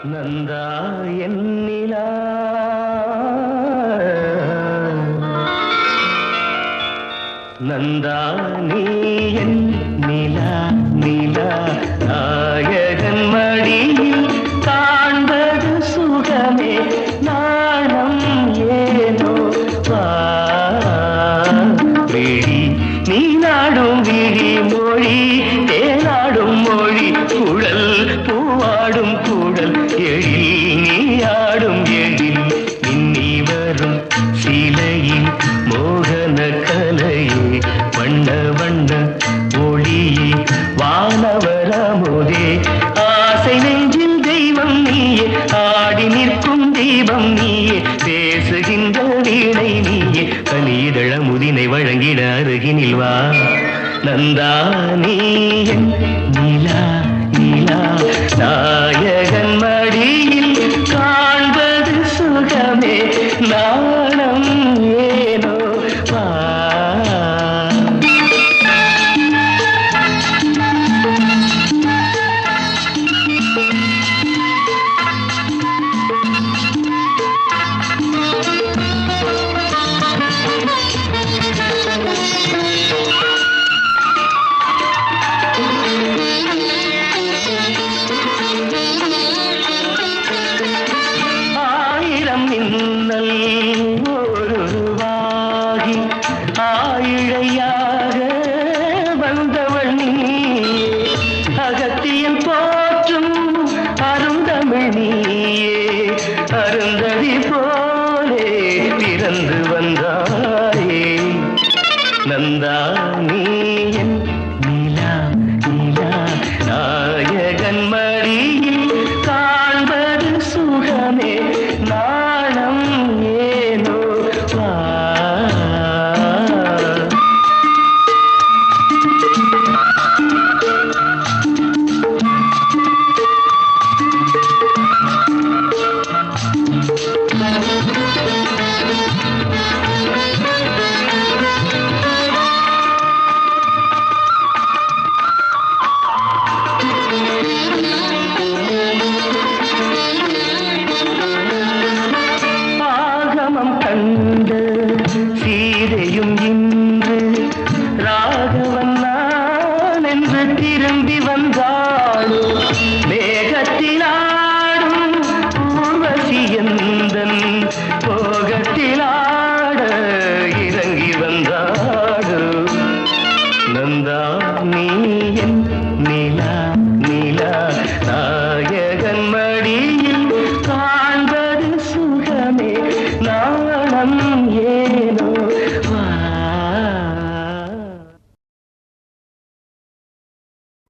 நந்தா என்னிலா நந்தா நீ என் நிலா நிலா நாயகன் மடியில் காண்பது சுகமே நாணம் ஏனோ வா விழி நீ நாடும் விழி மொழி தேனாடும் மொழி குழல் பூவாடும் குழல் எழில் நீ ஆடும் எழில் இன்னி வரும் சிலையில் மோகன கலையே வண்ண வண்ண ஒளியே வானவரமுதே ஆசை நெஞ்சில் தெய்வம் நீயே ஆடி நிற்கும் தீபம் நீயே பேசுகின்ற வீணை நீயே கனிதழ முதினை வழங்கிட அருகினில் வா நந்தா நீ